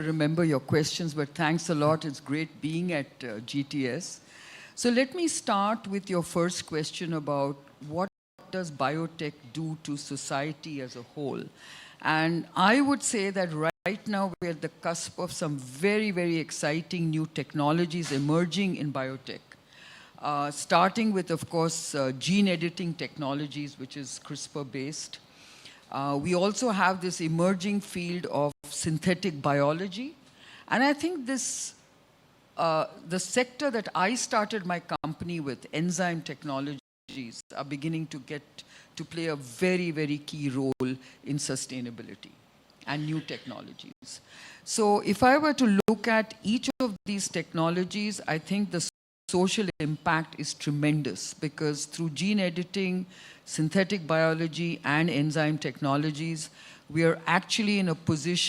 remember your questions, but thanks a lot. It's great being at GTS. So let me start with your first question about what does biotech do to society as a whole? And I would say that right now we're at the cusp of some very, very exciting new technologies emerging in biotech. Starting with, of course, gene editing technologies, which is CRISPR-based. We also have this emerging field of synthetic biology. And I think this, the sector that I started my company with, enzyme technologies, are beginning to get to play a very, very key role in sustainability and new technologies. So if I were to look at each of these technologies, I think the social impact is tremendous, because through gene editing, synthetic biology, and enzyme technologies, we are actually in a position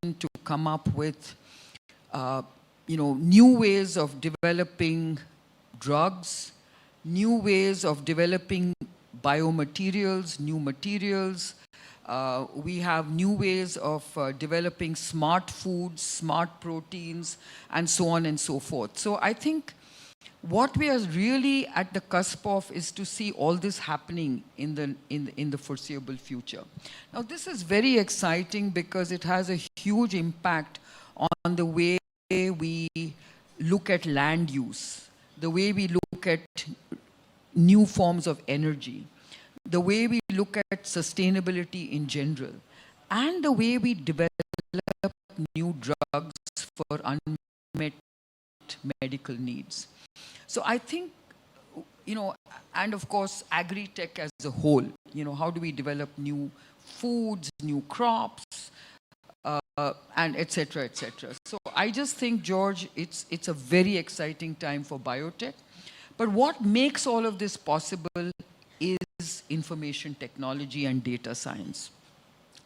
to come up with new ways of developing drugs, new ways of developing biomaterials, new materials. We have new ways of developing smart foods, smart proteins, and so on and so forth. So I think what we are really at the cusp of is to see all this happening in the foreseeable future. Now, this is very exciting because it has a huge impact on the way we look at land use, the way we look at new forms of energy, the way we look at sustainability in general, and the way we develop new drugs for unmet medical needs. So I think, and of course, agri-tech as a whole, how do we develop new foods, new crops, and et cetera, et cetera. So I just think, George, it's a very exciting time for biotech. But what makes all of this possible is information technology and data science.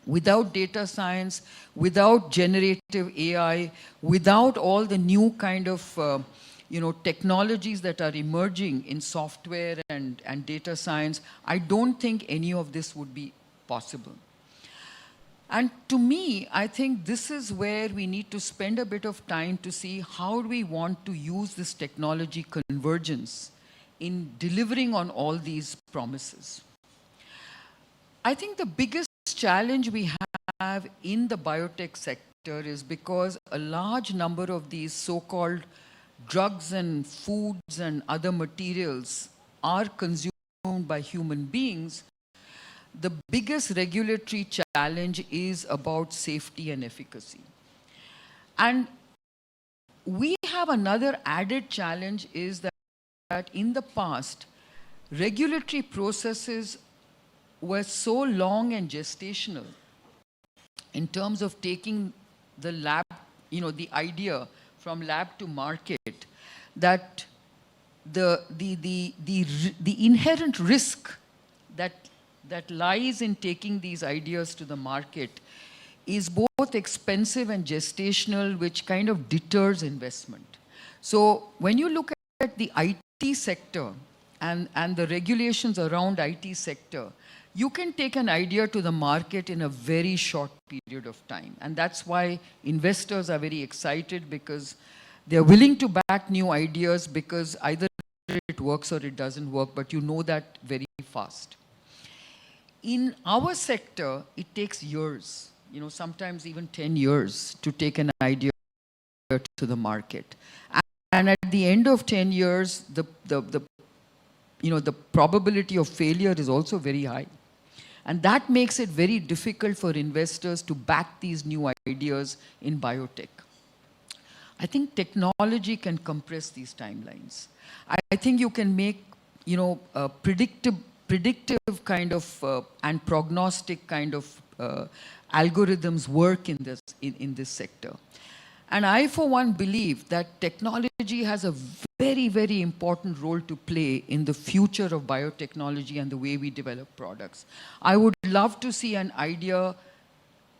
Without data science, without generative AI, without all the new kind of technologies that are emerging in software and data science, I don't think any of this would be possible. And to me, I think this is where we need to spend a bit of time to see how do we want to use this technology convergence in delivering on all these promises. I think the biggest challenge we have in the biotech sector is because a large number of these so-called drugs and foods and other materials are consumed by human beings. The biggest regulatory challenge is about safety and efficacy. And we have another added challenge is that in the past, regulatory processes were so long and gestational in terms of taking the lab, the idea from lab to market, that the inherent risk that lies in taking these ideas to the market is both expensive and gestational, which kind of deters investment. So when you look at the IT sector and the regulations around IT sector, you can take an idea to the market in a very short period of time. And that's why investors are very excited, because they're willing to back new ideas, because either it works or it doesn't work, but you know that very fast. In our sector, it takes years, sometimes even 10 years to take an idea to the market. And at the end of 10 years, the probability of failure is also very high. And that makes it very difficult for investors to back these new ideas in biotech. I think technology can compress these timelines. I think you can make, predictive kind of and prognostic kind of algorithms work in this sector. And I, for one, believe that technology has a very, very important role to play in the future of biotechnology and the way we develop products. I would love to see an idea,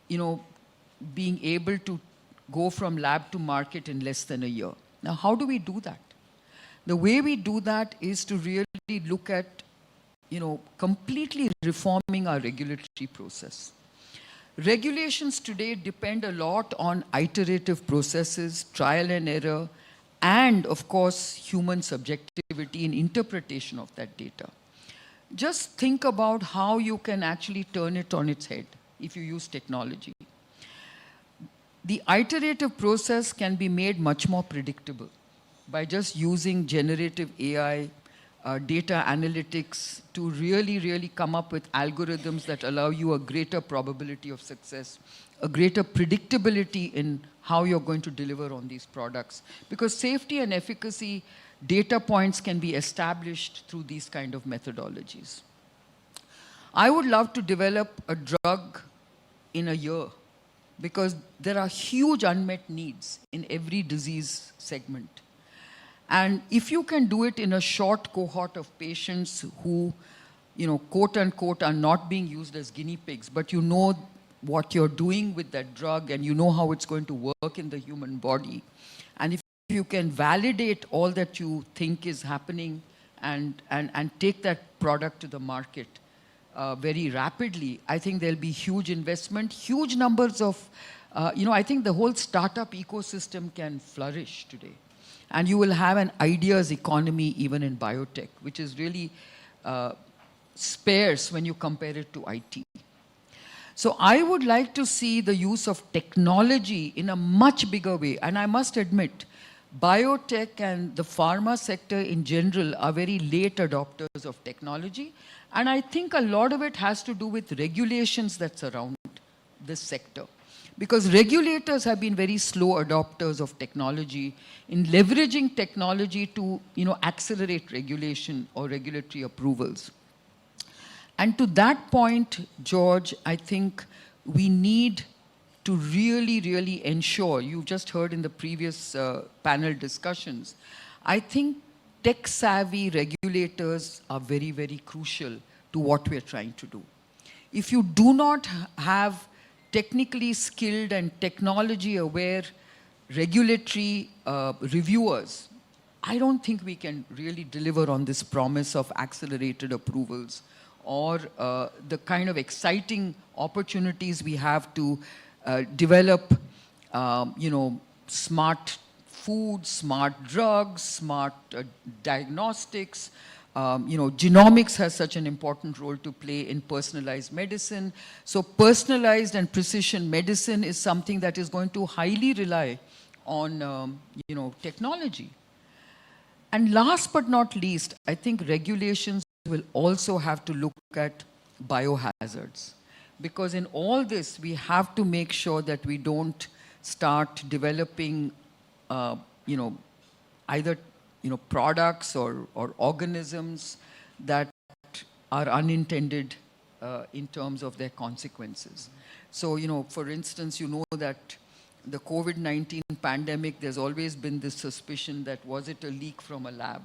being able to go from lab to market in less than a year. Now, how do we do that? The way we do that is to really look at, completely reforming our regulatory process. Regulations today depend a lot on iterative processes, trial and error, and of course, human subjectivity in interpretation of that data. Just think about how you can actually turn it on its head if you use technology. The iterative process can be made much more predictable by just using generative AI, data analytics to really come up with algorithms that allow you a greater probability of success, a greater predictability in how you're going to deliver on these products. Because safety and efficacy data points can be established through these kind of methodologies. I would love to develop a drug in a year because there are huge unmet needs in every disease segment. And if you can do it in a short cohort of patients who, quote unquote, are not being used as guinea pigs, but you know what you're doing with that drug and you know how it's going to work in the human body. And if you can validate all that you think is happening and take that product to the market very rapidly, I think there'll be huge investment, huge numbers of, I think the whole startup ecosystem can flourish today. And you will have an ideas economy even in biotech, which is really sparse when you compare it to IT. So I would like to see the use of technology in a much bigger way. And I must admit, biotech and the pharma sector in general are very late adopters of technology. And I think a lot of it has to do with regulations that surround this sector. Because regulators have been very slow adopters of technology in leveraging technology to accelerate regulation or regulatory approvals. And to that point, George, I think we need to really ensure, you just heard in the previous panel discussions, I think tech-savvy regulators are very crucial to what we're trying to do. If you do not have technically skilled and technology-aware regulatory reviewers, I don't think we can really deliver on this promise of accelerated approvals or the kind of exciting opportunities we have to develop, smart food, smart drugs, smart diagnostics. Genomics has such an important role to play in personalized medicine. So personalized and precision medicine is something that is going to highly rely on, technology. And last but not least, I think regulations will also have to look at biohazards. Because in all this, we have to make sure that we don't start developing, either products or organisms that are unintended in terms of their consequences. So, for instance, that the COVID-19 pandemic, there's always been this suspicion that was it a leak from a lab?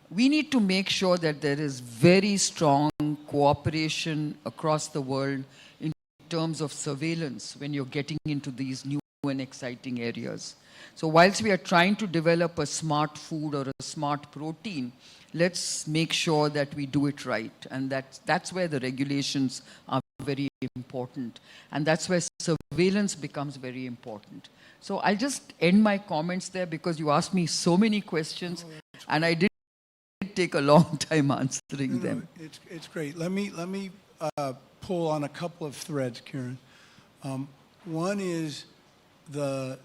We need to make sure that there is very strong cooperation across the world in terms of surveillance when you're getting into these new and exciting areas. So whilst we are trying to develop a smart food or a smart protein, let's make sure that we do it right. And that's where the regulations are very important. And that's where surveillance becomes very important. So I'll just end my comments there because you asked me so many questions and I did take a long time answering them. It's great. Let me pull on a couple of threads, Kiran. One is the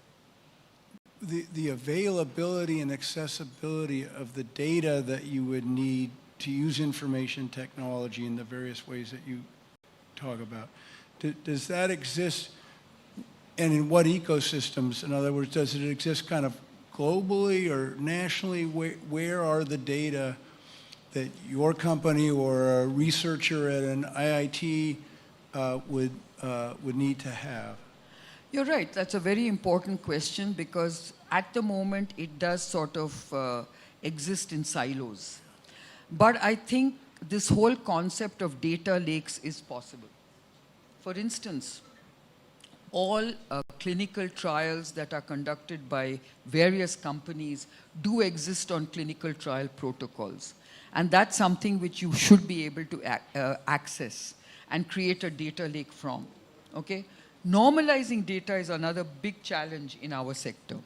availability and accessibility of the data that you would need to use information technology in the various ways that you talk about. Does that exist, and in what ecosystems? In other words, does it exist kind of globally or nationally? Where are the data that your company or a researcher at an IIT would need to have? You're right. That's a very important question because at the moment it does sort of exist in silos. But I think this whole concept of data lakes is possible. For instance, all clinical trials that are conducted by various companies do exist on clinical trial protocols. And that's something which you should be able to access and create a data lake from. Okay? Normalizing data is another big challenge in our sector.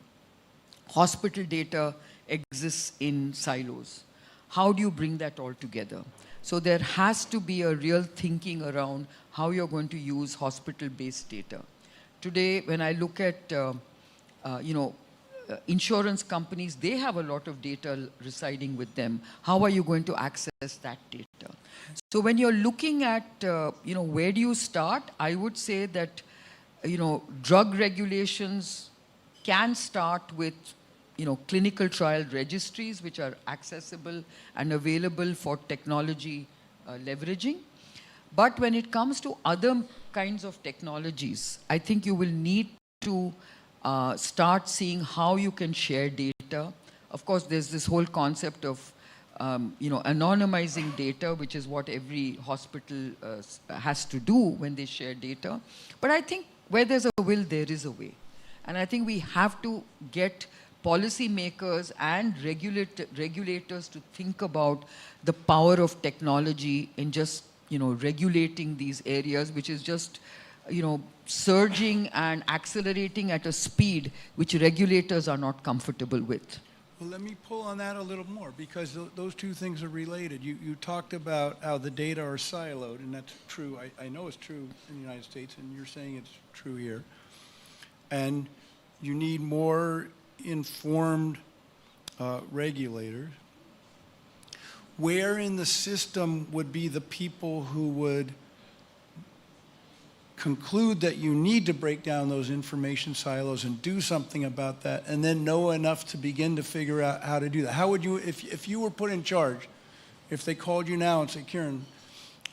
Hospital data exists in silos. How do you bring that all together? So there has to be a real thinking around how you're going to use hospital-based data. Today, when I look at, insurance companies, they have a lot of data residing with them. How are you going to access that data? So when you're looking at, where do you start? I would say that, drug regulations can start with, clinical trial registries which are accessible and available for technology leveraging. But when it comes to other kinds of technologies, I think you will need to start seeing how you can share data. Of course, there's this whole concept of anonymizing data, which is what every hospital has to do when they share data. But I think where there's a will, there is a way. And I think we have to get policymakers and regulators to think about the power of technology in just, regulating these areas, which is just, surging and accelerating at a speed which regulators are not comfortable with. Well, let me pull on that a little more, because those two things are related. You talked about how the data are siloed, and that's true. I know it's true in the United States, and you're saying it's true here. And you need more informed regulators. Where in the system would be the people who would conclude that you need to break down those information silos and do something about that, and then know enough to begin to figure out how to do that? How would you, if you were put in charge, if they called you now and said, Kiran,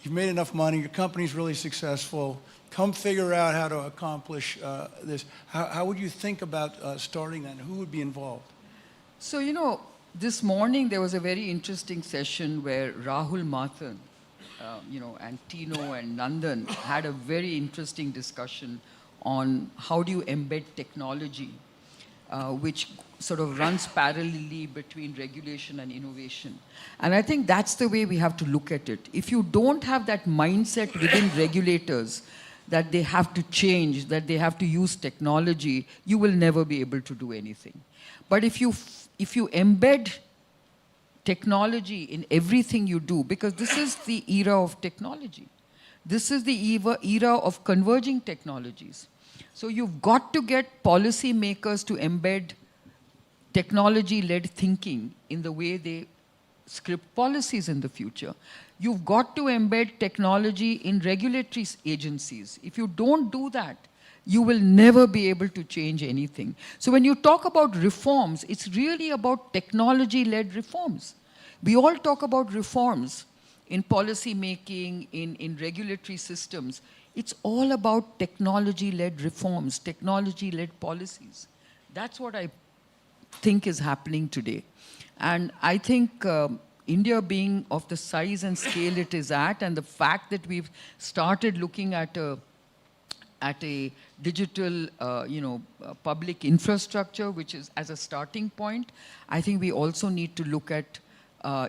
you've made enough money, your company's really successful, come figure out how to accomplish this, how would you think about starting that, and who would be involved? So, this morning there was a very interesting session where Rahul Mathan, and Tino and Nandan had a very interesting discussion on how do you embed technology, which sort of runs parallelly between regulation and innovation. And I think that's the way we have to look at it. If you don't have that mindset within regulators that they have to change, that they have to use technology, you will never be able to do anything. But if you embed technology in everything you do, because this is the era of technology. This is the era of converging technologies. So you've got to get policymakers to embed technology-led thinking in the way they script policies in the future. You've got to embed technology in regulatory agencies. If you don't do that, you will never be able to change anything. So when you talk about reforms, it's really about technology-led reforms. We all talk about reforms in policy making, in regulatory systems. It's all about technology-led reforms, technology-led policies. That's what I think is happening today. And I think India being of the size and scale it is at, and the fact that we've started looking at a digital, public infrastructure, which is as a starting point, I think we also need to look at, a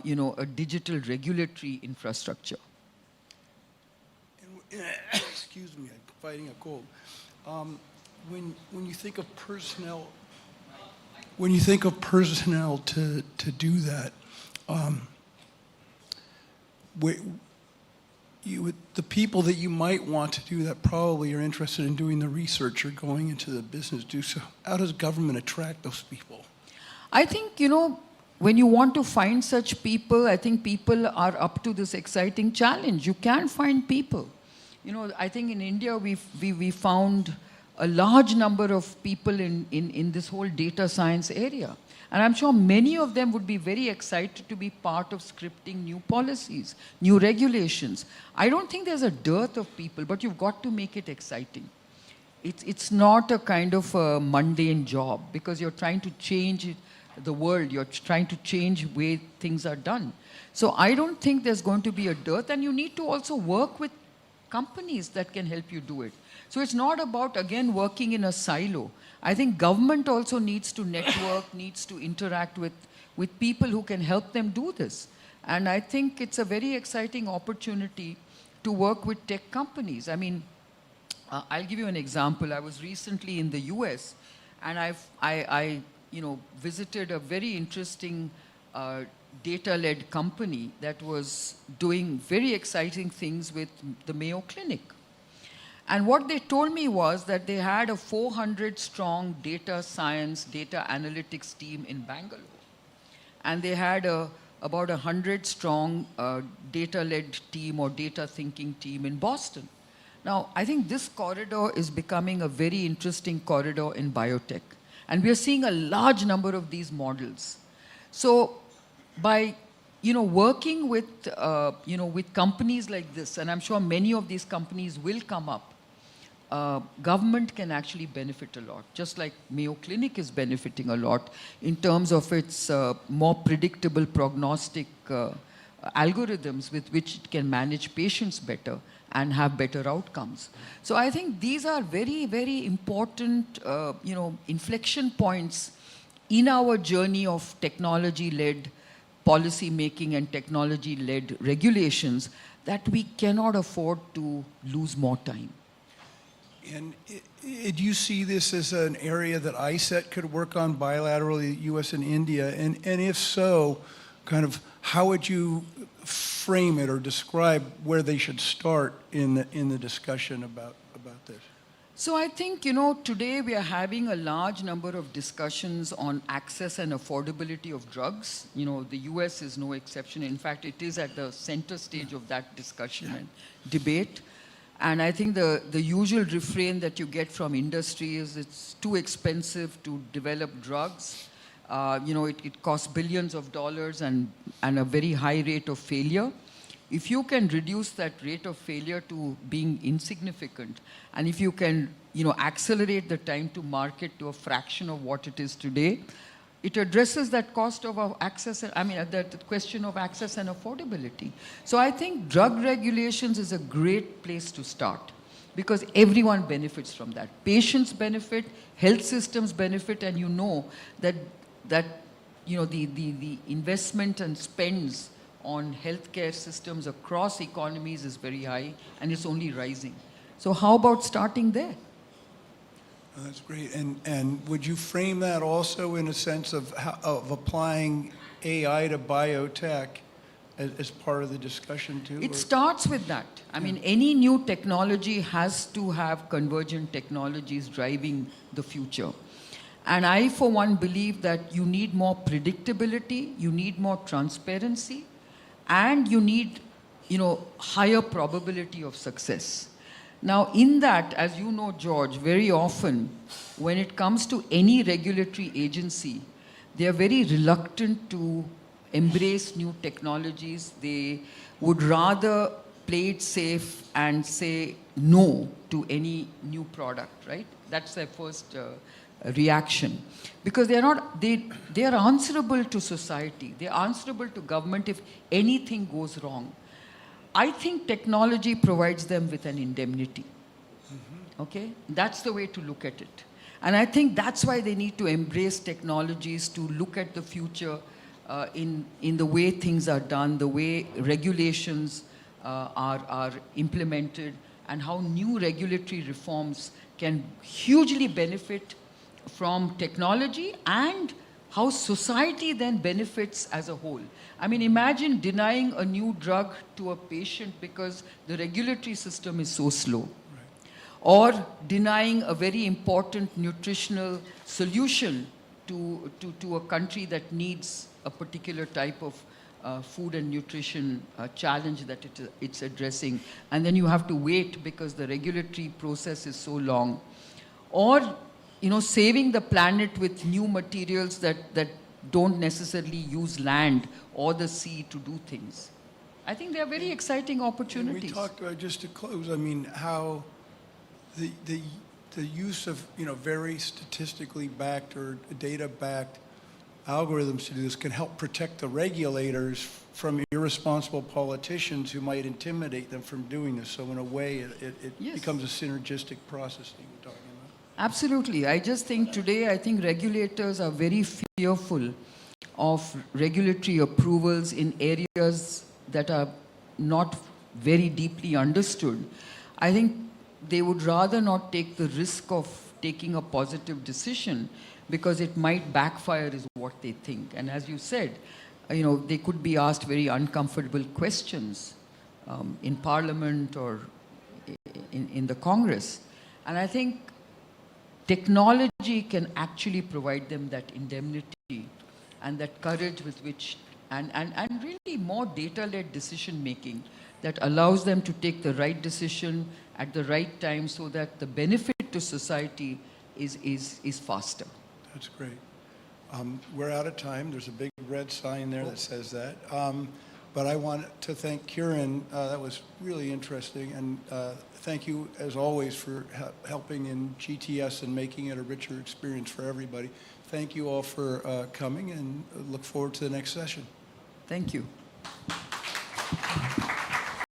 digital regulatory infrastructure. Excuse me, I'm fighting a cold. When you think of personnel, to do that, the people that you might want to do that probably are interested in doing the research or going into the business do so. How does government attract those people? I think, when you want to find such people, I think people are up to this exciting challenge. You can find people. I think in India we found a large number of people in this whole data science area. And I'm sure many of them would be very excited to be part of scripting new policies, new regulations. I don't think there's a dearth of people, but you've got to make it exciting. It's not a kind of a mundane job, because you're trying to change the world. You're trying to change the way things are done. So I don't think there's going to be a dearth, and you need to also work with companies that can help you do it. So it's not about, again, working in a silo. I think government also needs to network, needs to interact with people who can help them do this. And I think it's a very exciting opportunity to work with tech companies. I mean, I'll give you an example. I was recently in the US, and I visited a very interesting data-led company that was doing very exciting things with the Mayo Clinic. And what they told me was that they had a 400-strong data science, data analytics team in Bangalore. And they had about a 100-strong data-led team or data thinking team in Boston. Now, I think this corridor is becoming a very interesting corridor in biotech. And we are seeing a large number of these models. So by working with, with companies like this, and I'm sure many of these companies will come up, government can actually benefit a lot, just like Mayo Clinic is benefiting a lot in terms of its more predictable prognostic algorithms with which it can manage patients better and have better outcomes. So I think these are very, very important, inflection points in our journey of technology-led policy making and technology-led regulations that we cannot afford to lose more time. And do you see this as an area that ISET could work on bilaterally, U.S. and India? And if so, kind of how would you frame it or describe where they should start in the discussion about this? So I think, today we are having a large number of discussions on access and affordability of drugs. The US is no exception. In fact, it is at the center stage of that discussion and debate. And I think the usual refrain that you get from industry is it's too expensive to develop drugs. It costs billions of dollars and a very high rate of failure. If you can reduce that rate of failure to being insignificant, and if you can, accelerate the time to market to a fraction of what it is today, it addresses that cost of access, that question of access and affordability. So I think drug regulations is a great place to start because everyone benefits from that. Patients benefit, health systems benefit, and that the investment and spends on healthcare systems across economies is very high, and it's only rising. So how about starting there? Oh, that's great. And would you frame that also in a sense of applying AI to biotech as part of the discussion too? It starts with that. I mean, any new technology has to have convergent technologies driving the future. And I, for one, believe that you need more predictability, you need more transparency, and you need, higher probability of success. Now, in that, as you know, George, very often, when it comes to any regulatory agency, they are very reluctant to embrace new technologies. They would rather play it safe and say no to any new product, right? That's their first reaction. Because they are answerable to society. They are answerable to government if anything goes wrong. I think technology provides them with an indemnity. Okay? That's the way to look at it. And I think that's why they need to embrace technologies to look at the future in the way things are done, the way regulations are implemented, and how new regulatory reforms can hugely benefit from technology and how society then benefits as a whole. I mean, imagine denying a new drug to a patient because the regulatory system is so slow. Right. Or denying a very important nutritional solution to a country that needs a particular type of food and nutrition challenge that it's addressing. And then you have to wait because the regulatory process is so long. Or saving the planet with new materials that don't necessarily use land or the sea to do things. I think they are very exciting opportunities. And we talked about, just to close, I mean, how the use of very statistically backed or data-backed algorithms to do this can help protect the regulators from irresponsible politicians who might intimidate them from doing this. So in a way, it yes. becomes a synergistic process that you're talking about. Absolutely. I just think today, I think regulators are very fearful of regulatory approvals in areas that are not very deeply understood. I think they would rather not take the risk of taking a positive decision because it might backfire is what they think. And as you said, they could be asked very uncomfortable questions in Parliament or in the Congress. And I think technology can actually provide them that indemnity and that courage with which, and really more data-led decision making that allows them to take the right decision at the right time so that the benefit to society is faster. That's great. We're out of time. There's a big red sign there that says that. But I want to thank Kiran. That was really interesting. And thank you, as always, for helping in GTS and making it a richer experience for everybody. Thank you all for coming, and look forward to the next session. Thank you.